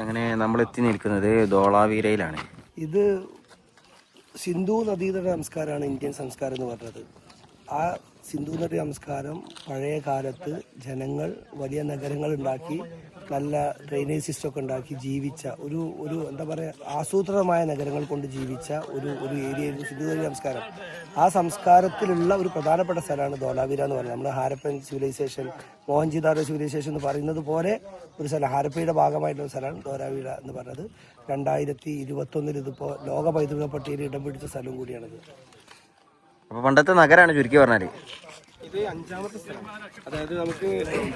അങ്ങനെ നമ്മൾ എത്തി നിൽക്കുന്നത് ധോളാവീരയിലാണ്. ഇത് സിന്ധു നദീതട സംസ്കാരമാണ് ഇന്ത്യൻ സംസ്കാരം എന്ന് പറഞ്ഞത്. ആ സിന്ധു നദി സംസ്കാരം പഴയ കാലത്ത് ജനങ്ങൾ വലിയ നഗരങ്ങൾ ഉണ്ടാക്കി നല്ല ഡ്രെയിനേജ് സിസ്റ്റം ഒക്കെ ഉണ്ടാക്കി ജീവിച്ച ഒരു എന്താ പറയുക ആസൂത്രിതമായ നഗരങ്ങൾ കൊണ്ട് ജീവിച്ച ഒരു ഏരിയയിൽ സിന്ധു നദി സംസ്കാരം. ആ സംസ്കാരത്തിലുള്ള ഒരു പ്രധാനപ്പെട്ട സ്ഥലമാണ് ധോലാവീര എന്ന് പറയുന്നത്. നമ്മുടെ ഹാരപ്പൻ സിവിലൈസേഷൻ, മോഹൻജിദാരോ സിവിലൈസേഷൻ എന്ന് പറയുന്നത് പോലെ ഒരു സ്ഥലം, ഹാരപ്പയുടെ ഭാഗമായിട്ടുള്ള സ്ഥലമാണ് ധോലാവീര എന്ന് പറയുന്നത്. 2021 ഇതിപ്പോൾ ലോക പൈതൃക പട്ടികയിൽ ഇടം പിടിച്ച സ്ഥലം കൂടിയാണിത്. അപ്പോൾ പണ്ടത്തെ നഗരമാണ് ചുരുക്കി പറഞ്ഞാൽ. ഇത് 5ാമത്തെ സ്ഥലം. അതായത് നമുക്ക്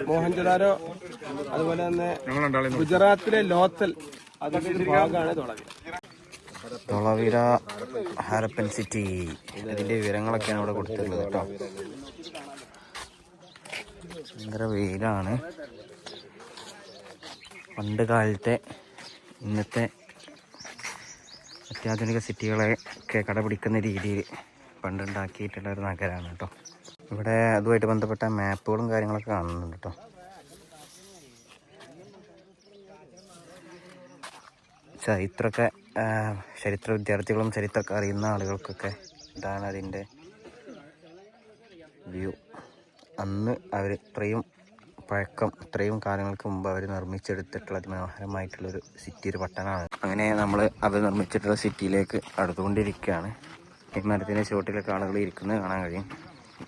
മോഹൻജദാരോ അതുപോലെ തന്നെ ഗുജറാത്തിലെ ലോത്തൽ അതിന്റെ ഒരു ഭാഗമാണ് ധോളാവീര ഹാരപ്പൻ സിറ്റി. ഇതിന്റെ വിവരങ്ങളൊക്കെയാണ് ഇവിടെ കൊടുത്തിട്ടുള്ളത് കേട്ടോ. ഭയങ്കര വെയിലാണ്. പണ്ട് കാലത്തെ ഇന്നത്തെ അത്യാധുനിക സിറ്റികളെ ഒക്കെ കടപിടിക്കുന്ന രീതിയിൽ പണ്ടുണ്ടാക്കിയിട്ടുള്ള ഒരു നഗരമാണ് കേട്ടോ. ഇവിടെ അതുമായിട്ട് ബന്ധപ്പെട്ട മാപ്പുകളും കാര്യങ്ങളൊക്കെ കാണുന്നുണ്ട് കേട്ടോ. ചരിത്ര വിദ്യാർത്ഥികളും ചരിത്രമൊക്കെ അറിയുന്ന ആളുകൾക്കൊക്കെ ഇതാണ് അതിൻ്റെ വ്യൂ. അന്ന് അവർ ഇത്രയും കാലങ്ങൾക്ക് മുമ്പ് അവർ നിർമ്മിച്ചെടുത്തിട്ടുള്ള അതിമനോഹരമായിട്ടുള്ളൊരു സിറ്റി, ഒരു പട്ടണമാണ്. അങ്ങനെ നമ്മൾ അവർ നിർമ്മിച്ചിട്ടുള്ള സിറ്റിയിലേക്ക് അടുത്തുകൊണ്ടിരിക്കുകയാണ്. ഈ മരത്തിൻ്റെ ചുവട്ടിലൊക്കെ ആളുകൾ ഇരിക്കുന്നത് കാണാൻ കഴിയും.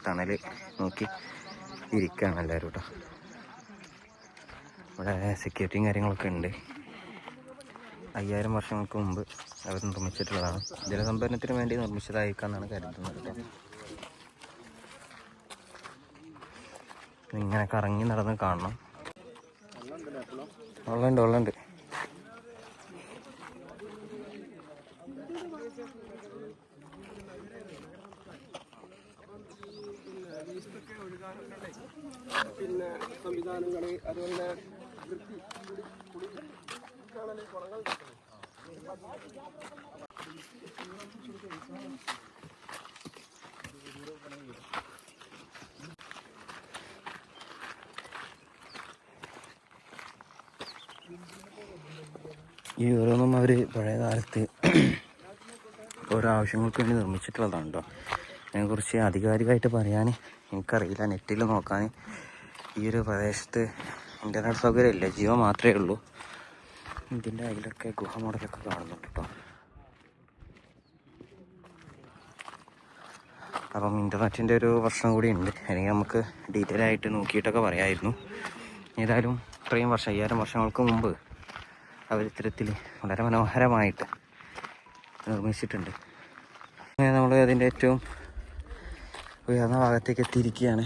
തണൽ നോക്കി ഇരിക്കുകയാണ് എല്ലാവരും കേട്ടോ. ഇവിടെ സെക്യൂരിറ്റിയും കാര്യങ്ങളൊക്കെ ഉണ്ട്. 5000 വർഷങ്ങൾക്ക് മുമ്പ് അവർ നിർമ്മിച്ചിട്ടുള്ളതാണ്. ജലസംഭരണത്തിന് വേണ്ടി നിർമ്മിച്ചതായിരിക്കാമെന്നാണ് കരുതുന്നത് കേട്ടോ. ഇങ്ങനെ കറങ്ങി നടന്ന് കാണണം. വെള്ളമുണ്ട്. പിന്നെ സംവിധാനങ്ങൾ അതുപോലെ ഈ ഓരോന്നും അവർ പഴയ കാലത്ത് ഓരോ ആവശ്യങ്ങൾക്ക് വേണ്ടി നിർമ്മിച്ചിട്ടുള്ളതാണ് കേട്ടോ. അതിനെക്കുറിച്ച് ആധികാരികമായിട്ട് പറയാൻ എനിക്കറിയില്ല. നെറ്റിൽ നോക്കാൻ ഈ ഒരു പ്രദേശത്ത് ഇൻ്റർനെറ്റ് സൗകര്യം ഇല്ല, ജിയോ മാത്രമേ ഉള്ളൂ. ഇതിൻ്റെ അതിലൊക്കെ ഗുഹ മോഡലൊക്കെ കാണുന്നുണ്ട് കേട്ടോ. അപ്പം ഇൻ്റർനെറ്റിൻ്റെ ഒരു പ്രശ്നം കൂടി ഉണ്ട്. അല്ലെങ്കിൽ നമുക്ക് ഡീറ്റെയിൽ ആയിട്ട് നോക്കിയിട്ടൊക്കെ പറയാമായിരുന്നു. ഏതായാലും ഇത്രയും വർഷം 5000 വർഷങ്ങൾക്ക് മുമ്പ് അവർ ഇത്തരത്തിൽ വളരെ മനോഹരമായിട്ട് നിർമ്മിച്ചിട്ടുണ്ട്. അങ്ങനെ നമ്മൾ അതിൻ്റെ ഏറ്റവും ഉയർന്ന ഭാഗത്തേക്ക് എത്തിയിരിക്കുകയാണ്.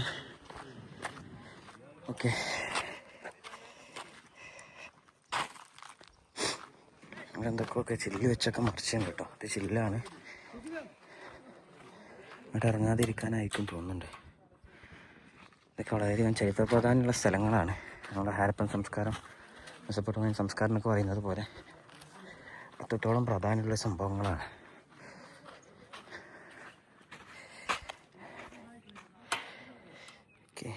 ഓക്കെ, എന്തൊക്കെയൊക്കെ ചില്ല് വെച്ചൊക്കെ മറിച്ചുണ്ട് കേട്ടോ. ഇത് ചില്ലാണ്. ഇവിടെ ഇറങ്ങാതിരിക്കാനായിരിക്കും തോന്നുന്നുണ്ട്. ഇതൊക്കെ വളരെയധികം ചരിത്ര പ്രാധാന്യമുള്ള സ്ഥലങ്ങളാണ്. നമ്മുടെ ഹാരപ്പൻ സംസ്കാരം, മെസപ്പൊട്ടേമിയൻ സംസ്കാരം എന്നൊക്കെ പറയുന്നത് പോലെ അത്രത്തോളം പ്രാധാന്യമുള്ള സംഭവങ്ങളാണ്. ഓക്കെ,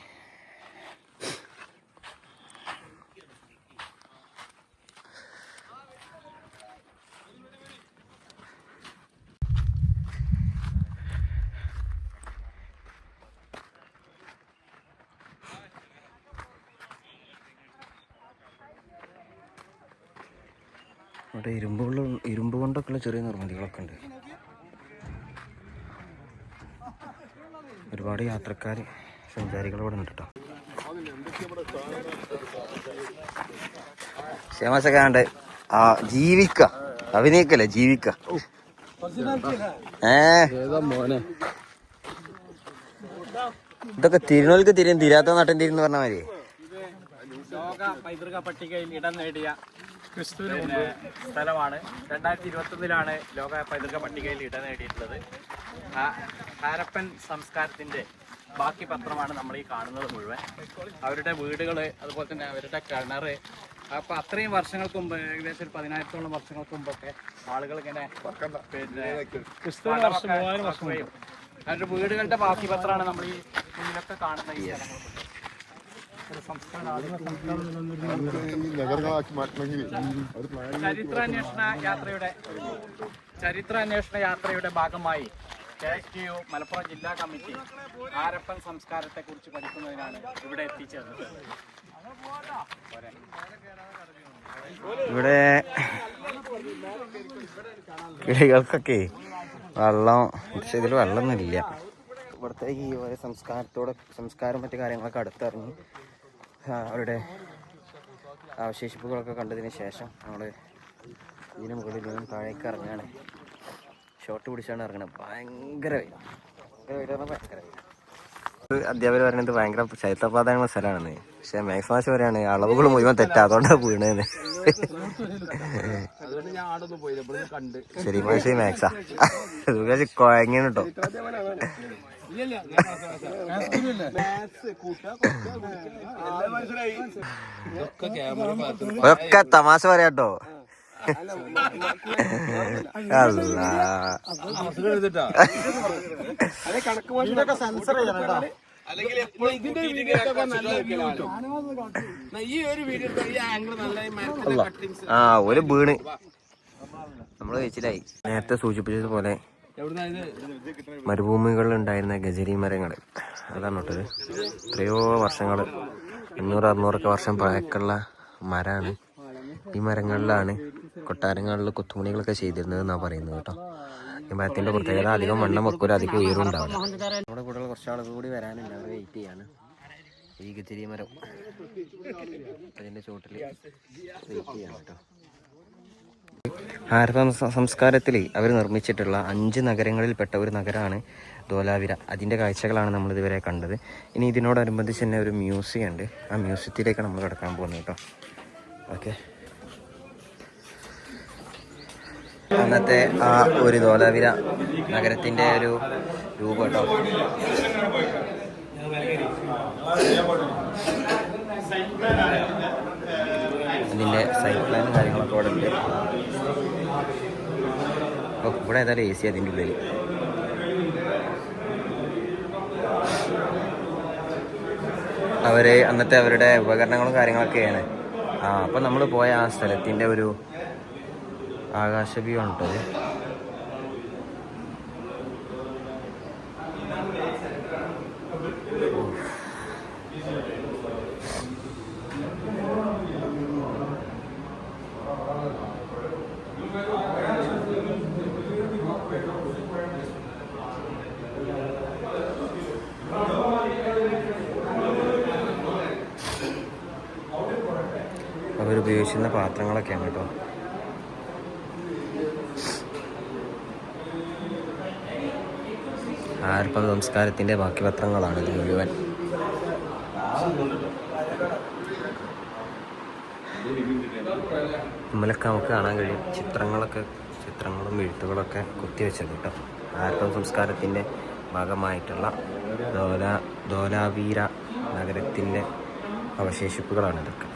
ഇവിടെ ഇരുമ്പ് കൊണ്ടൊക്കെയുള്ള ചെറിയ നിർമ്മിതികളൊക്കെ ഉണ്ട്. ഒരുപാട് യാത്രക്കാർ, സഞ്ചാരികൾ ഇവിടെ ഉണ്ട് കേട്ടോ. ക്ഷേമസൊക്കെ ഉണ്ട്. ജീവിക്ക, അഭിനയിക്കല്ലേ, ജീവിക്ക. ഇതൊക്കെ തിരുനോൽക്ക് തിരാത്ത നാട്ടിൻ തിരിന്ന് പറഞ്ഞ മാതിരി. ലോക പൈതൃക പട്ടികയിൽ ഇടം നേടിയ സ്ഥലമാണ്. 2021 ലോക പൈതൃക പട്ടികയിൽ ഇടം നേടിയിട്ടുള്ളത്. ഹാരപ്പൻ സംസ്കാരത്തിന്റെ ബാക്കി പത്രമാണ് നമ്മൾ ഈ കാണുന്നത് മുഴുവൻ. അവരുടെ വീടുകൾ, അതുപോലെ തന്നെ അവരുടെ കിണറ്. അപ്പോൾ അത്രയും വർഷങ്ങൾക്ക് മുമ്പ്, ഏകദേശം 10,000-ഓളം വർഷങ്ങൾക്ക് മുമ്പൊക്കെ ആളുകൾ ഇങ്ങനെ പിന്നെ അവരുടെ വീടുകളുടെ ബാക്കി പത്രമാണ് നമ്മൾ ഈ മുന്നിലൊക്കെ കാണുന്ന ഈ സ്ഥലങ്ങൾ. ചരിത്രാന്വേഷണ യാത്രയുടെ ഭാഗമായി KSTU മലപ്പുറം ജില്ലാ കമ്മിറ്റി ഹാരപ്പൻ സംസ്കാരത്തെ കുറിച്ച് പഠിക്കുന്നതിനാണ് ഇവിടെ എത്തിച്ചേർന്നത്. ഇവിടെ കിളികൾക്കൊക്കെ വെള്ളം, പക്ഷെ ഇതിൽ വെള്ളമൊന്നുമില്ല. ഇവിടുത്തെ ഈ സംസ്കാരം മറ്റു കാര്യങ്ങളൊക്കെ അടുത്തിറങ്ങി അവരുടെ അവശേഷിപ്പുകളൊക്കെ കണ്ടതിന് ശേഷം നമ്മൾ ഇതിന് മുകളിൽ നിന്നും താഴേക്ക് ഇറങ്ങാണ്. ഷോട്ട് പിടിച്ചാണ് ഇറങ്ങുന്നത്. ഭയങ്കര അധ്യാപകർ പറയുന്നത് ഭയങ്കര ചരിത്രപ്രാധാന്യമുള്ള സ്ഥലമാണെന്ന്. പക്ഷെ മാത്സ് മാഷ് പറയാണ് അളവുകൾ മുഴുവൻ തെറ്റാ, അതുകൊണ്ടാണ് വീണേന്ന്. ശരി മാഷ് മാത്സാ കൊഴങ്ങനെ കേട്ടോ. ഒക്കെ തമാശ പറയാട്ടോ. ഒരു വീണ് നമ്മള് കഴിച്ചില്ലായി. നേരത്തെ സൂചിപ്പിച്ചതുപോലെ മരുഭൂമികളിൽ ഉണ്ടായിരുന്ന ഗജരി മരങ്ങൾ അതാണ് കേട്ടത്. എത്രയോ വർഷങ്ങൾ, 500-600 വർഷം പഴക്കമുള്ള മരമാണ്. ഈ മരങ്ങളിലാണ് കൊട്ടാരങ്ങളിൽ കൊത്തുപണികളൊക്കെ ചെയ്തിരുന്നത് എന്നാണ് പറയുന്നത് കേട്ടോ. ഈ മരത്തിന്റെ പ്രത്യേകത അധികം വണ്ണം വെക്കൂല, അധികം ഉയരം ഉണ്ടാവില്ല. നമ്മുടെ കൂടെ കുറച്ച് ആളുകൾ കൂടി വരാനുണ്ട്, അവർ വെയിറ്റ് ചെയ്യാണ്. ഈ ഗജരി മരം അതിന്റെ ചോട്ടിൽ വെയിറ്റ് ചെയ്യാണ് കേട്ടോ. ഹാരപ്പൻ സംസ്കാരത്തിൽ അവർ നിർമ്മിച്ചിട്ടുള്ള 5 നഗരങ്ങളിൽപ്പെട്ട ഒരു നഗരമാണ് ധോലാവിര. അതിൻ്റെ കാഴ്ചകളാണ് നമ്മൾ ഇതുവരെ കണ്ടത്. ഇനി ഇതിനോടനുബന്ധിച്ച് തന്നെ ഒരു മ്യൂസിയം ഉണ്ട്. ആ മ്യൂസിയത്തിലേക്കാണ് നമ്മൾ കിടക്കാൻ പോകുന്നത് കേട്ടോ. ഓക്കെ, അന്നത്തെ ആ ഒരു ധോലാവിര നഗരത്തിൻ്റെ ഒരു രൂപം കേട്ടോ. അതിൻ്റെ സൈഡ് പ്ലാനും കാര്യങ്ങളൊക്കെ ഇവിടെ ഉണ്ട്. ഇവിടെ ഏതായാലും AC അതിൻ്റെ ഉള്ളിൽ. അന്നത്തെ അവരുടെ ഉപകരണങ്ങളും കാര്യങ്ങളൊക്കെയാണ്. അപ്പം നമ്മൾ പോയ ആ സ്ഥലത്തിൻ്റെ ഒരു ആകാശ വ്യൂ ആണ് കേട്ടോ. അവരുപയോഗിച്ചിരുന്ന പാത്രങ്ങളൊക്കെയാണ് കേട്ടോ. ഹാരപ്പൻ സംസ്കാരത്തിൻ്റെ ബാക്കി പത്രങ്ങളാണ് ഇത് മുഴുവൻ. നമ്മളൊക്കെ നമുക്ക് കാണാൻ കഴിയും ചിത്രങ്ങളും എഴുത്തുകളൊക്കെ കുത്തിവെച്ചത് കേട്ടോ. ഹാരപ്പൻ സംസ്കാരത്തിൻ്റെ ഭാഗമായിട്ടുള്ള ധോലാവീര നഗരത്തിൻ്റെ അവശേഷിപ്പുകളാണ് ഇതൊക്കെ.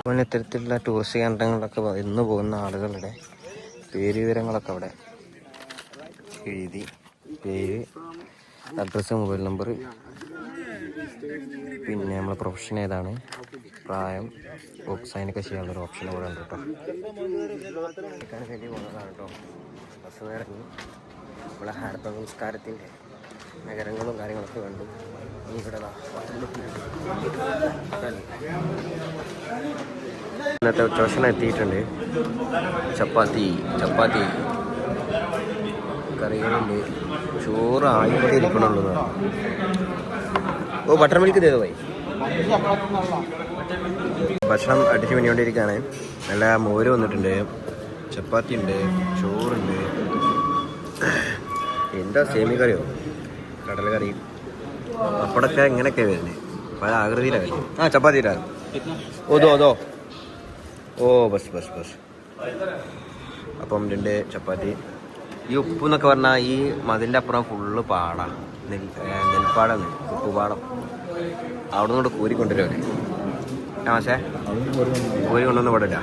അങ്ങനെ ഇത്തരത്തിലുള്ള ടൂറിസ്റ്റ് കേന്ദ്രങ്ങളിലൊക്കെ ഇന്ന് പോകുന്ന ആളുകളുടെ പേര് വിവരങ്ങളൊക്കെ അവിടെ എഴുതി, പേര്, അഡ്രസ്സ്, മൊബൈൽ നമ്പർ, പിന്നെ നമ്മളെ പ്രൊഫഷൻ ഏതാണ്, പ്രായം, ബുക്സ്, അതിനൊക്കെ ചെയ്യാനുള്ളൊരു ഓപ്ഷൻ കൂടെ ഉണ്ട് കേട്ടോ. വേണ്ടി പോകുന്നതാണ് കേട്ടോ. ബസ് ഇറങ്ങി നമ്മളെ ഹാരപ്പൻ സംസ്കാരത്തിൻ്റെ നഗരങ്ങളും കാര്യങ്ങളൊക്കെ കണ്ടു. ഇവിടെ ഇന്നത്തെ ഉച്ചഭക്ഷണം എത്തിയിട്ടുണ്ട്. ചപ്പാത്തി കറികളുണ്ട്, ചോറ് ആയിക്കോട്ടെ ഇരിക്കണുള്ളൂ. ഓ ബട്ടർ മിൽക്ക് ചെയ്തോ പോയി. ഭക്ഷണം അടിച്ചു പിടിക്കൊണ്ടിരിക്കുകയാണ്. നല്ല മോര് വന്നിട്ടുണ്ട്, ചപ്പാത്തി ഉണ്ട്, ചോറുണ്ട്, എന്താ സേമി കറിയോ കടല കറി, പപ്പടൊക്കെ ഇങ്ങനെയൊക്കെ വരുന്നത് പല ആകൃതിയിലാണ് വരുന്നത്. ചപ്പാത്തി അതോ ഓ ബസ് ബസ് ബസ്. അപ്പം 2 ചപ്പാത്തി. ഈ ഉപ്പ് എന്നൊക്കെ പറഞ്ഞാൽ ഈ മതിലിൻ്റെ അപ്പുറം ഫുള്ള് പാടാ, നെൽപ്പാടാണ്, ഉപ്പുപാടം. അവിടെ നിന്ന് കോരിക്കൊണ്ടുവരും പക്ഷേ കോരി കൊണ്ടൊന്നും ഇവിടെ ഇല്ല.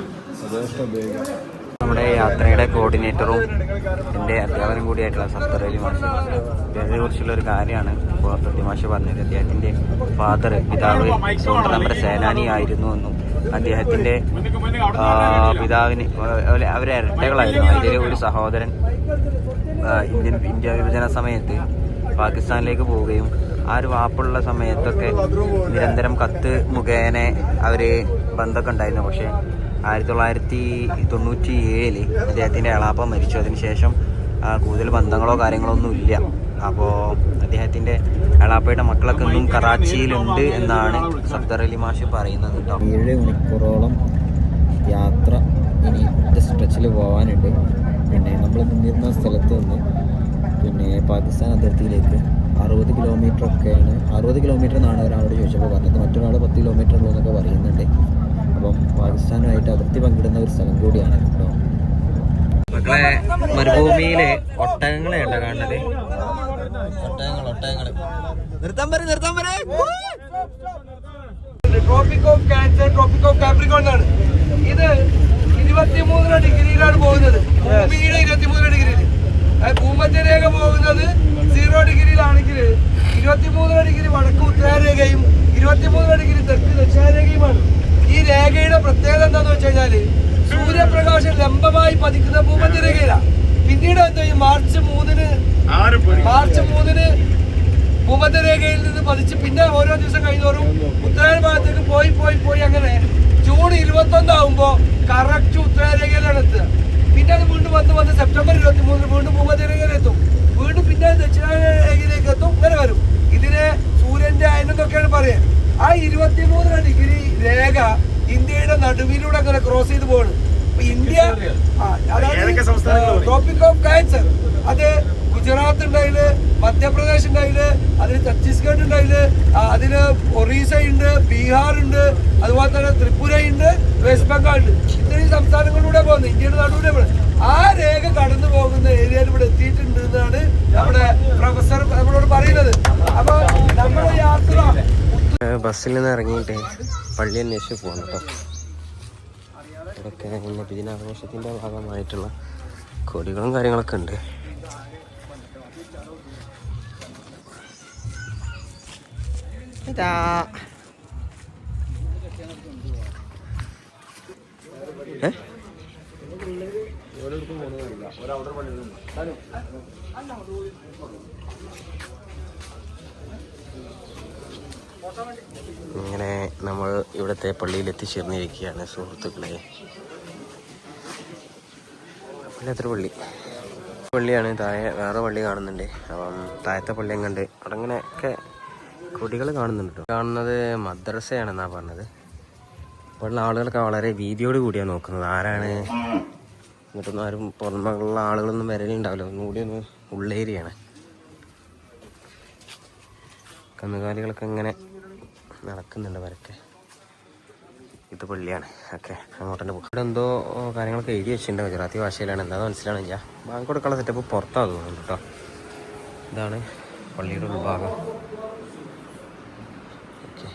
നമ്മുടെ യാത്രയുടെ കോർഡിനേറ്ററും എൻ്റെ അധ്യാപനം കൂടിയായിട്ടുള്ള സഫ്തർ അലി മാഷ്, അദ്ദേഹത്തെ കുറിച്ചുള്ള ഒരു കാര്യമാണ് ഇപ്പോൾ സത്യമാഷ് പറഞ്ഞത്. അദ്ദേഹത്തിൻ്റെ പിതാവ് സ്വാതന്ത്ര്യ സേനാനി ആയിരുന്നു എന്നും അദ്ദേഹത്തിൻ്റെ പിതാവിന് അവർ ഇരട്ടകളായിരുന്നു. അതിൽ ഒരു സഹോദരൻ ഇന്ത്യ വിഭജന സമയത്ത് പാകിസ്ഥാനിലേക്ക് പോവുകയും ആ ഒരു വാപ്പുള്ള സമയത്തൊക്കെ നിരന്തരം കത്ത് മുഖേന അവർ ബന്ധമൊക്കെ ഉണ്ടായിരുന്നു. പക്ഷേ 1997 അദ്ദേഹത്തിൻ്റെ എളാപ്പ മരിച്ചു. അതിനുശേഷം കൂടുതൽ ബന്ധങ്ങളോ കാര്യങ്ങളോ ഒന്നും ഇല്ല. അപ്പോൾ അദ്ദേഹത്തിൻ്റെ എളാപ്പയുടെ മക്കളൊക്കെ ഒന്നും കറാച്ചിയിലുണ്ട് എന്നാണ് സഫ്തർ അലി മാഷ് പറയുന്നത് കേട്ടോ. 7 മണിക്കൂറോളം യാത്ര ഇനി സ്ട്രെച്ചിൽ പോകാനുണ്ട്. പിന്നെ നമ്മൾ നിന്നിരുന്ന സ്ഥലത്ത് നിന്ന് പിന്നെ പാകിസ്ഥാൻ അതിർത്തിയിലേക്ക് 60 കിലോമീറ്ററൊക്കെയാണ്. 60 കിലോമീറ്റർ എന്നാണ് ഒരാളോട് ചോദിച്ചപ്പോൾ പറഞ്ഞത്. മറ്റൊരാൾ 10 കിലോമീറ്റർ ഉള്ളൂ എന്നൊക്കെ പറയുന്നുണ്ട്. അപ്പം പാകിസ്ഥാനുമായിട്ട് അതിർത്തി പങ്കിടുന്ന ഒരു സ്ഥലം കൂടിയാണ് കേട്ടോ. മക്കളെ മരുഭൂമിയിലെ ഒട്ടകങ്ങളെയല്ല കാണുന്നത്. ഒട്ടകങ്ങൾ നിർത്താൻ tropic of cancer, tropic of Capricorn ആണ്. ഇത് 23 ഡിഗ്രിയിലാണ് പോകുന്നത്. ഭൂമിയുടെ 23 ഡിഗ്രിയിൽ. ഭൂമധ്യരേഖ പോകുന്നത് 0 ഡിഗ്രിയിലാണെങ്കിൽ 23 ഡിഗ്രി വടക്ക് ഉത്തരരേഖയും 23 ഡിഗ്രി തെക്ക് ദക്ഷിണരേഖയുമാണ്. ഈ രേഖയുടെ പ്രത്യേകത എന്താന്ന് വെച്ച് കഴിഞ്ഞാല് സൂര്യപ്രകാശം ലംബമായി പതിക്കുന്ന ഭൂമധ്യരേഖയിലാണ്. പിന്നീട് എന്താ ഈ മാർച്ച് 3-ന് ഭൂമധ്യരേഖയിൽ നിന്ന് പതിച്ച് പിന്നെ ഓരോ ദിവസം കഴിയുന്നോറും ഉത്തരായന ഭാഗത്തേക്ക് പോയി അങ്ങനെ ജൂൺ 21 ആകുമ്പോ കറക്റ്റ് ഉത്തരരേഖയിലാണ് എത്തുക. പിന്നെ അത് വീണ്ടും വന്ന് സെപ്റ്റംബർ 23 വീണ്ടും ഭൂമധ്യരേഖയിലെത്തും. വീണ്ടും പിന്നെ ദക്ഷിണരേഖയിലേക്ക് എത്തും. ഇങ്ങനെ വരും. ഇതിനെ സൂര്യന്റെ അയനെന്നൊക്കെയാണ് പറയുക. ആ 23 ഡിഗ്രി രേഖ ഇന്ത്യയുടെ നടുവിലൂടെ അങ്ങനെ ക്രോസ് ചെയ്ത് പോവാണ്. ഇന്ത്യ ട്രോപ്പിക് ഓഫ് ക്യാൻസർ അത് ഗുജറാത്ത് ഉണ്ടായില്, മധ്യപ്രദേശ് ഉണ്ടായില്, അതിന് ഛത്തീസ്ഗഡ് ഉണ്ടായില്, അതിന് ഒറീസ ഉണ്ട്, ബീഹാർ ഉണ്ട്, അതുപോലെ തന്നെ ത്രിപുര ഉണ്ട്, വെസ്റ്റ് ബംഗാൾ ഉണ്ട്. ഇത്രയും സംസ്ഥാനങ്ങളിലൂടെ പോകുന്നത് ഇന്ത്യയുടെ നടുവിലൂടെ പോകുന്നത്. ആ രേഖ കടന്നു പോകുന്ന ഏരിയയിൽ ഇവിടെ എത്തിയിട്ടുണ്ട് എന്നാണ് നമ്മുടെ പ്രൊഫസർ നമ്മളോട് പറയുന്നത്. അപ്പൊ നമ്മുടെ യാത്ര ബസ്സിൽ നിന്ന് ഇറങ്ങിയിട്ട് പള്ളി അന്വേഷിച്ച് പോകണം കേട്ടോ. ഇതൊക്കെ നബിദിനാഘോഷത്തിൻ്റെ ഭാഗമായിട്ടുള്ള കൊടികളും കാര്യങ്ങളൊക്കെ ഉണ്ട്. ഇതാ ഇങ്ങനെ നമ്മൾ ഇവിടുത്തെ പള്ളിയിൽ എത്തിച്ചേർന്നിരിക്കുകയാണ് സുഹൃത്തുക്കളെ. വല്ലാത്തൊരു പള്ളിയാണ്. താഴെ വേറെ പള്ളി കാണുന്നുണ്ട്. അപ്പം താഴത്തെ പള്ളിയും കണ്ട് അവിടെ ഇങ്ങനെയൊക്കെ കൊടികൾ കാണുന്നുണ്ട് കേട്ടോ. കാണുന്നത് മദ്രസയാണെന്നാണ് പറഞ്ഞത്. ഇപ്പോഴുള്ള ആളുകളൊക്കെ വളരെ വീതിയോട് കൂടിയാണ് നോക്കുന്നത്. ആരാണ് ഇങ്ങോട്ടൊന്നും ആരും പുറമേയുള്ള ആളുകളൊന്നും വരലുണ്ടാവില്ല. ഒന്നുകൂടി ഒന്ന് ഉള്ളേരിയാണ്. കന്നുകാലികളൊക്കെ ഇങ്ങനെ നടക്കുന്നുണ്ട് വരക്കെ. ഇത് പള്ളിയാണ്. ഓക്കെ, അങ്ങോട്ട് തന്നെ പോകും. ഇവിടെ എന്തോ കാര്യങ്ങളൊക്കെ എഴുതി വെച്ചിട്ടുണ്ട് ഗുജറാത്തി ഭാഷയിലാണ്. എന്താണെന്ന് മനസ്സിലാണില്ല. ബാങ്ക് കൊടുക്കാനുള്ള സെറ്റപ്പ് പുറത്താണ് തോന്നുന്നുണ്ട് കേട്ടോ. ഇതാണ് പള്ളിയുടെ ഉൾഭാഗം. ഓക്കെ,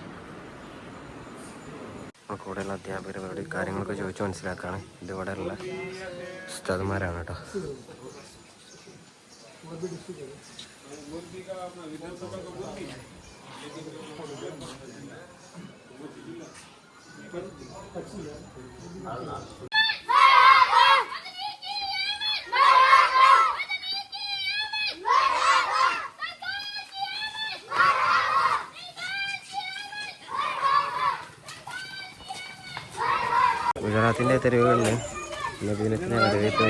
കൂടെയുള്ള അധ്യാപകരോട് കാര്യങ്ങളൊക്കെ ചോദിച്ച് മനസ്സിലാക്കുകയാണ്. ഇതിവിടെയുള്ള ഉസ്താദുമാരാണ് കേട്ടോ. ഗുജറാത്തിൻ്റെ തെരുവുകളിൽ നബിദിനത്തിന് വരവേൽപ്പ്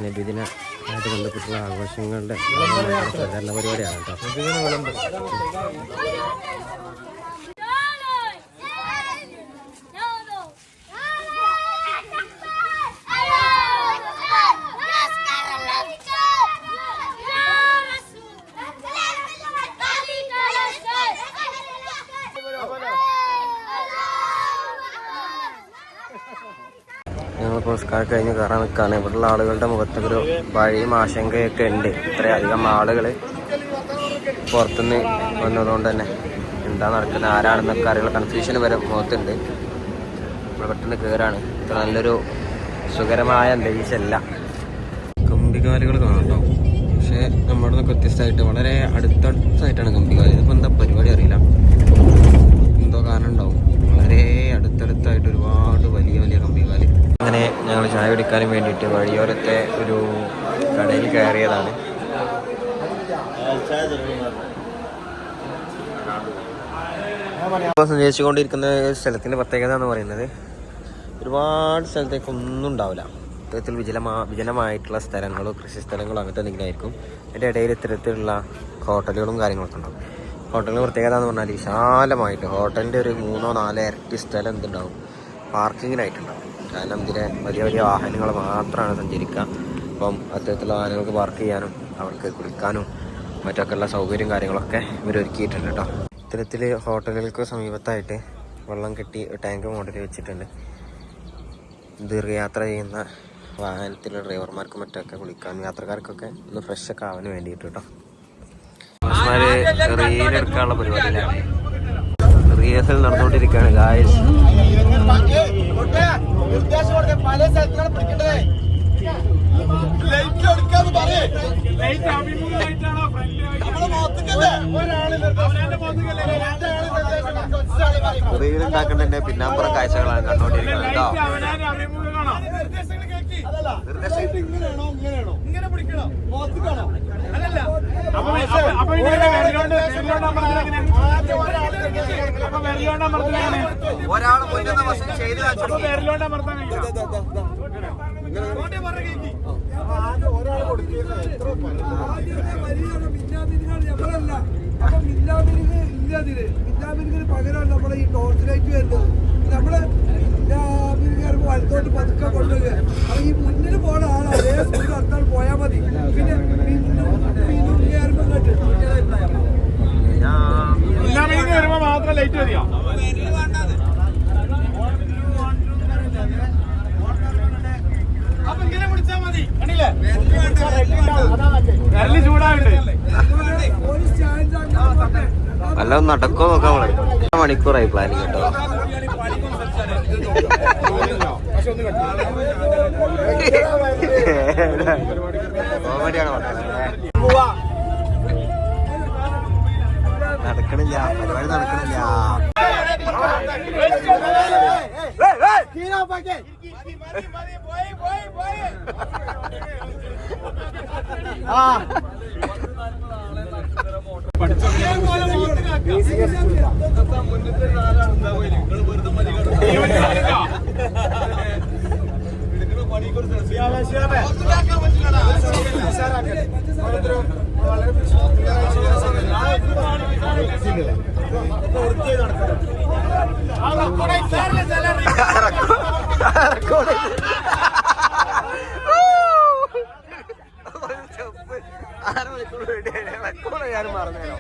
നബിദിനമായിട്ട് ബന്ധപ്പെട്ടുള്ള ആഘോഷങ്ങളുടെ പ്രചാരണ പരിപാടിയാണ് കേട്ടോ. നമ്മളിപ്പോൾ സ്കാർ കഴിഞ്ഞ് കയറാൻ നിൽക്കുകയാണ്. ഇവിടെയുള്ള ആളുകളുടെ മുഖത്തൊരു വഴിയും ആശങ്കയൊക്കെ ഉണ്ട്. ഇത്രയധികം ആളുകൾ പുറത്തുനിന്ന് വന്നതുകൊണ്ട് തന്നെ എന്താ നടക്കുന്നത്, ആരാണെന്നൊക്കെ അറിയുള്ള കൺഫ്യൂഷൻ വരെ മുഖത്തുണ്ട്. നമ്മൾ പെട്ടെന്ന് കയറാണ്. ഇത്ര നല്ലൊരു സുഖകരമായ അന്തരീക്ഷമല്ല. കമ്പികാലുകൾ കാണട്ടോ, പക്ഷേ നമ്മുടെ നിന്നൊക്കെ വ്യത്യസ്തമായിട്ട് വളരെ അടുത്തടുത്തായിട്ടാണ് കമ്പികാല്. ഇതിപ്പോൾ എന്താ പരിപാടി അറിയില്ല, എന്തോ കാരണം ഉണ്ടാവും. വളരെ അടുത്തടുത്തായിട്ട് ഒരുപാട് വലിയ വലിയ കമ്പികാല്. അങ്ങനെ ഞങ്ങൾ ചായ കുടിക്കാനും വേണ്ടിയിട്ട് വഴിയോരത്തെ ഒരു കടയിൽ കയറിയതാണ്. ഇപ്പോൾ സഞ്ചരിച്ചുകൊണ്ടിരിക്കുന്ന സ്ഥലത്തിൻ്റെ പ്രത്യേകത എന്ന് പറയുന്നത് ഒരുപാട് സ്ഥലത്തേക്ക് ഒന്നും ഉണ്ടാവില്ല. ഇത്തരത്തിൽ വിജനമായിട്ടുള്ള സ്ഥലങ്ങളോ കൃഷി സ്ഥലങ്ങളോ അങ്ങനത്തെ എന്തെങ്കിലും ആയിരിക്കും. അതിൻ്റെ ഇടയിൽ ഇത്തരത്തിലുള്ള ഹോട്ടലുകളും കാര്യങ്ങളൊക്കെ ഉണ്ടാവും. ഹോട്ടലിൻ്റെ പ്രത്യേകത എന്ന് പറഞ്ഞാൽ വിശാലമായിട്ട് ഹോട്ടലിൻ്റെ ഒരു 3-4 ഇരട്ടി സ്ഥലം എന്തുണ്ടാവും, പാർക്കിങ്ങിനായിട്ടുണ്ടാവും. കാരണം ഇതിലെ വലിയ വലിയ വാഹനങ്ങൾ മാത്രമാണ് സഞ്ചരിക്കുക. അപ്പം അത്തരത്തിലുള്ള വാഹനങ്ങൾക്ക് പാർക്ക് ചെയ്യാനും അവർക്ക് കുളിക്കാനും മറ്റൊക്കെയുള്ള സൗകര്യം കാര്യങ്ങളൊക്കെ ഇവർ ഒരുക്കിയിട്ടുണ്ട് കേട്ടോ. ഇത്തരത്തിൽ ഹോട്ടലുകൾക്ക് സമീപത്തായിട്ട് വെള്ളം കെട്ടി ടാങ്ക് മോഡൽ വെച്ചിട്ടുണ്ട്. ദീർഘയാത്ര ചെയ്യുന്ന വാഹനത്തിലെ ഡ്രൈവർമാർക്കും മറ്റൊക്കെ കുളിക്കാനും യാത്രക്കാർക്കൊക്കെ ഒന്ന് ഫ്രഷ് ഒക്കെ ആവാൻ വേണ്ടിയിട്ട് കേട്ടോ. റീലെടുക്കാനുള്ള പരിപാടിയിലാണ്. റിഹേഴ്സൽ നടന്നുകൊണ്ടിരിക്കുകയാണ് ഗായ്സ്. റീലുണ്ടാക്കേണ്ടതിന്റെ പിന്നാമ്പുറം കാഴ്ചകളാണ് കണ്ടുകൊണ്ടിരിക്കുന്നത് കേട്ടോ. ഒരാൾ മുന്നേ വശം ചെയ്ത് പകരമാണ് നമ്മളെ ഈ ടോർച്ച് ലൈറ്റ് വരുന്നത്. നമ്മള് വലത്തോട്ട് പതുക്കെ കൊണ്ടുവരിക. അപ്പൊ ഈ മുന്നിൽ പോണ ആൾ അതേ സ്പീഡ് നടത്താൻ പോയാൽ മതി. പിന്നെ വരുമ്പോ മാത്രം ലൈറ്റ് മതിയോ? അപ്പൊ ഇങ്ങനെ പിടിച്ചാൽ മതി. കണ്ടില്ലേ, ചൂടാവില്ലേ? വല്ലതും നടക്കോ നോക്കാം. നമ്മള് മണിക്കൂറായി പ്ലാനിങ് കേട്ടോ. നടക്കണില്ല, പരിപാടി നടക്കണില്ല. ഞാൻ മറന്നേനോ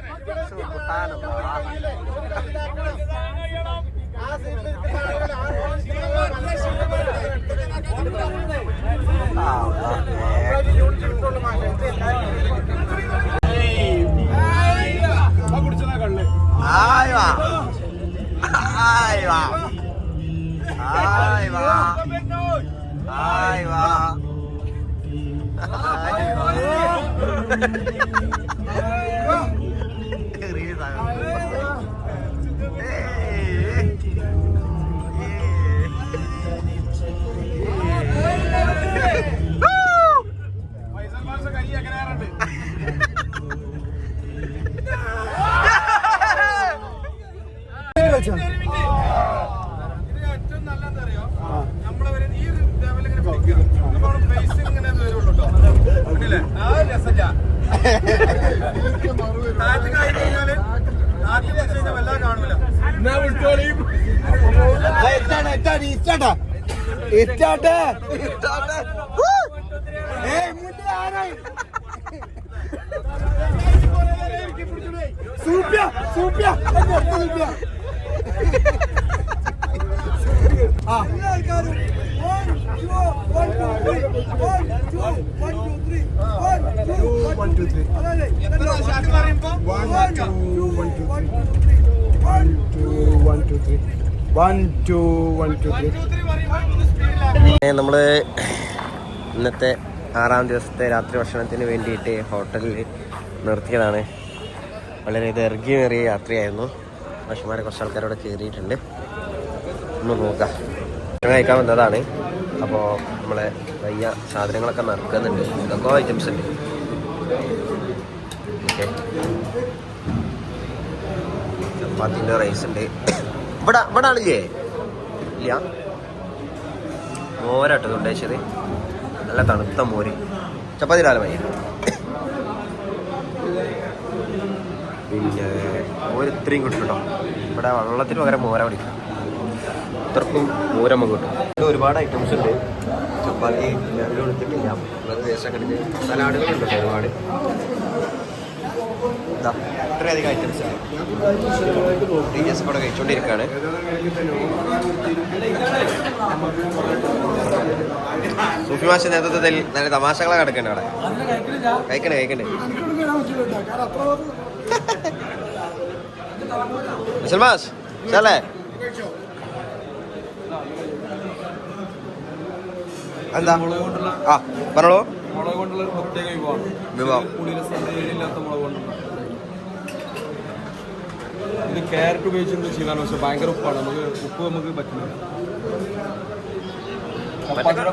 ആ നമ്മള് ഇന്നത്തെ 6-ാം ദിവസത്തെ രാത്രി ഭക്ഷണത്തിന് വേണ്ടിയിട്ട് ഹോട്ടലിൽ നിർത്തിയതാണ്. വളരെ ദൈർഘ്യമേറിയ യാത്രയായിരുന്നു. ഭക്ഷണമാരെ കുറച്ച് ആൾക്കാരോടെ കയറിയിട്ടുണ്ട്. ഒന്ന് നോക്കാം. ഭക്ഷണം കഴിക്കാൻ വന്നതാണ്. അപ്പോൾ നമ്മളെ വലിയ സാധനങ്ങളൊക്കെ നിറക്കുന്നുണ്ട്. എന്തൊക്കെ ഐറ്റംസ് ഉണ്ട്. ഓക്കെ, ചപ്പാത്തിൻ്റെ റൈസ് ഉണ്ട്. ഇവിടെ ആളില്ലേ? ഇല്ല, മോരാട്ടത് ഉദ്ദേശിച്ചത്. നല്ല തണുത്ത മോര്. ചപ്പാത്തി രാവിലെ മതി. പിന്നെ മോര് ഇത്രയും കിട്ടും കേട്ടോ. ഇവിടെ വെള്ളത്തിന് പകരം മോര പിടിക്കും. ഇത്രക്കും മോര് നമുക്ക് കിട്ടും. ഒരുപാട് ഐറ്റംസ് ഉണ്ട്. ചപ്പാത്തി രാവിലെ കൊടുത്തിട്ടില്ല. അത് വേസ്റ്റ് കണ്ടിട്ട് സലാഡുകളുണ്ട് ഒരുപാട്. ഇത്രയധികം ഐറ്റംസ് ഉണ്ട്. ടീച്ചേഴ്സ് ഇവിടെ കഴിച്ചുകൊണ്ടിരിക്കുകയാണ്. സൂഫി മാഷ നേതൃത്വത്തിൽ നല്ല തമാശകളെ കിടക്കണ്ട അവിടെ. കഴിക്കണ്ടേ മുസൽമാസ് ചല്ലേ. എന്താ ആ പറഞ്ഞോളൂ. മുളക് കൊണ്ടുള്ള ഒരു പ്രത്യേക വിഭവം. ഇത് ക്യാരറ്റ് ഉപയോഗിച്ചിട്ട് ചെയ്താണ്. പക്ഷെ ഭയങ്കര ഉപ്പാണ്. നമുക്ക് പറ്റില്ല.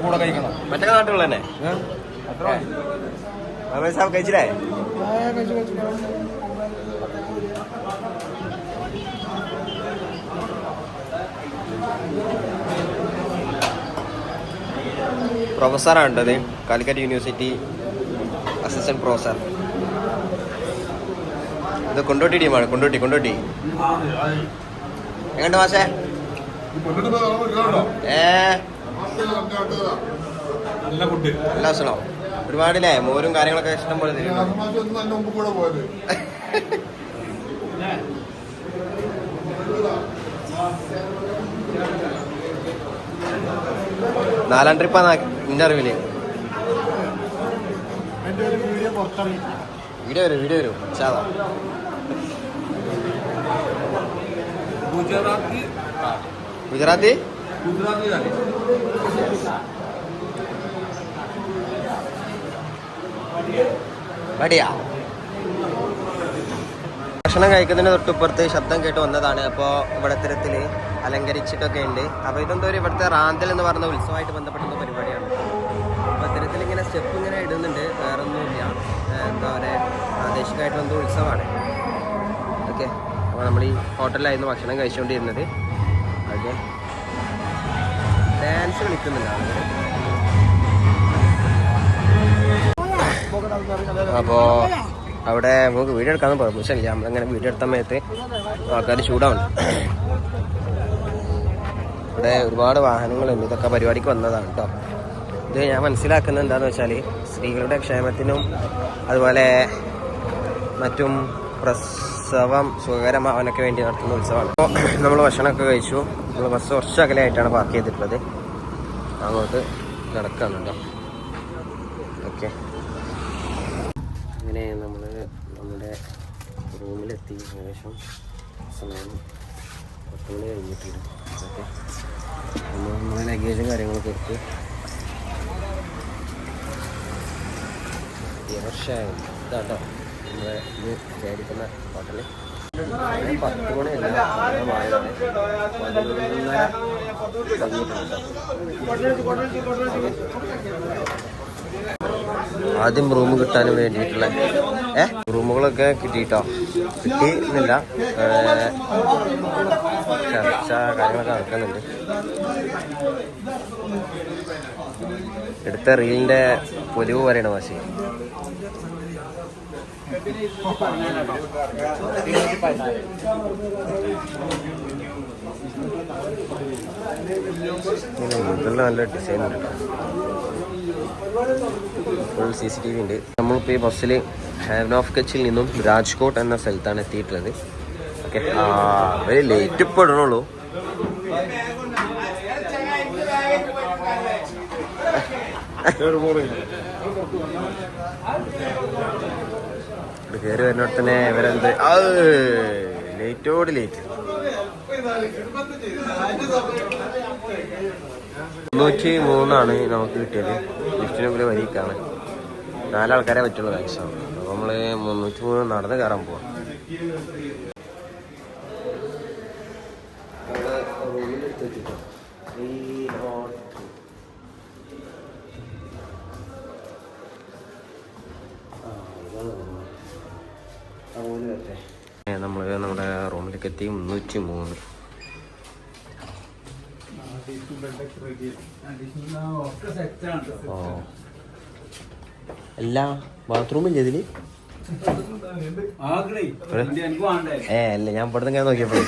കൂടെ കഴിക്കണം. മറ്റേ നാട്ടുകൾ തന്നെ കഴിച്ചില്ലേ? പ്രൊഫസറാണ് ഇത്. Calicut university assistant professor. ഇത് കൊണ്ടോട്ടി ടീമാണ്. കൊണ്ടോട്ടി എങ്ങോട്ട് മാഷേ? നല്ല ഫുഡ്, നല്ല ഭക്ഷണം. ഒരുപാടില്ലേ മോരും കാര്യങ്ങളൊക്കെ ഇഷ്ടം പോലെ തരും. 4-ാം ട്രിപ്പാണ് നിന്റെ അറിവില്. വീഡിയോ വരും സാധാ. ഗുജറാത്തി മടിയാ. ഭക്ഷണം കഴിക്കുന്നതിന് തൊട്ടിപ്പുറത്ത് ശബ്ദം കേട്ട് വന്നതാണ്. അപ്പോൾ ഇവിടെ ഇത്തരത്തിൽ അലങ്കരിച്ചിട്ടൊക്കെ ഉണ്ട്. അപ്പോൾ ഇതെന്തോ ഒരു ഇവിടുത്തെ റാന്തൽ എന്ന് പറയുന്ന ഉത്സവമായിട്ട് ബന്ധപ്പെടുന്ന പരിപാടിയാണ്. അപ്പോൾ ഇത്തരത്തിൽ ഇങ്ങനെ സ്റ്റെപ്പ് ഇങ്ങനെ ഇടുന്നുണ്ട്. വേറൊന്നുമില്ല, എന്താ പറയുക, പ്രാദേശികമായിട്ടുള്ള എന്തോ ഉത്സവമാണ്. ഓക്കെ, അപ്പോൾ നമ്മൾ ഈ ഹോട്ടലിലായിരുന്നു ഭക്ഷണം കഴിച്ചുകൊണ്ടിരുന്നത്. ഓക്കെ, ഡാൻസ് കളിക്കുന്നുണ്ട് ആളുകൾ. അപ്പോൾ അവിടെ നമുക്ക് വീഡിയോ എടുക്കാനും പെർമിഷൻ ഇല്ല. നമ്മളങ്ങനെ വീഡിയോ എടുത്ത സമയത്ത് ആൾക്കാർ ചൂടാവുന്നു. ഇവിടെ ഒരുപാട് വാഹനങ്ങളുണ്ട്. ഇതൊക്കെ പരിപാടിക്ക് വന്നതാണ് കേട്ടോ. ഇത് ഞാൻ മനസ്സിലാക്കുന്നത് എന്താണെന്ന് വെച്ചാൽ സ്ത്രീകളുടെ ക്ഷേമത്തിനും അതുപോലെ മറ്റും പ്രസവം സുഖകരമാവാനൊക്കെ വേണ്ടി നടത്തുന്ന ഉത്സവമാണ്. അപ്പോൾ നമ്മൾ ഭക്ഷണമൊക്കെ കഴിച്ചു. നമ്മൾ ബസ് കുറച്ച് അകലെയായിട്ടാണ് പാർക്ക് ചെയ്തിട്ടുള്ളത്. അങ്ങോട്ട് നടക്കുകയാണ് കേട്ടോ. ഓക്കെ, അങ്ങനെ നമ്മൾ നമ്മുടെ റൂമിലെത്തി. ഏകദേശം സമയം 10 മണി കഴിഞ്ഞിട്ടുണ്ട്. ഓക്കെ, നമ്മൾ ലഗേജും കാര്യങ്ങളൊക്കെ എടുത്ത് വർഷമായിരുന്നു ഇതാട്ടോ നമ്മളെ ഇത് ചേടിക്കുന്ന ഹോട്ടല്. 10 മണിയല്ല, ആദ്യം റൂം കിട്ടാനും വേണ്ടിയിട്ടുള്ള റൂമുകളൊക്കെ കിട്ടിയിട്ടോ. കിട്ടിയില്ല, ചർച്ച കാര്യങ്ങളൊക്കെ നടക്കുന്നുണ്ട്. എടുത്ത റീലിന്റെ പൊലിവ് പറയണ വാശി. ഇതിൽ നല്ല ഡിസൈൻ ഉണ്ട്, ഫുൾ CCTV ഉണ്ട്. നമ്മളിപ്പോൾ ഈ ബസ്സിൽ ഹാവൻ ഓഫ് കച്ചിൽ നിന്നും രാജ്കോട്ട് എന്ന സ്ഥലത്താണ് എത്തിയിട്ടുള്ളത്. ഓക്കെ, ഒരു ലേറ്റ് ഇപ്പോൾ ഇടണുള്ളൂ. ഇവിടെ കയറി വരുന്നിടത്ത് തന്നെ ഇവരെന്ത് ലേറ്റോട് ലേറ്റ് 303 നമുക്ക് കിട്ടിയത്. ലിഫ്റ്റിന് മുമ്പിൽ വരിക്കാണ്. 4 ആൾക്കാരെ പറ്റുള്ളൂ മാക്സിമം. അപ്പോൾ നമ്മൾ 303 നടന്ന് കയറാൻ പോവാം. നമ്മൾ നമ്മുടെ റൂമിലേക്ക് എത്തി. 303. അല്ല ബാത്റൂമില്ല ഇതില്? അല്ല ഞാൻ ഇവിടുന്ന് ഇങ്ങനെ നോക്കിയപ്പോഴേ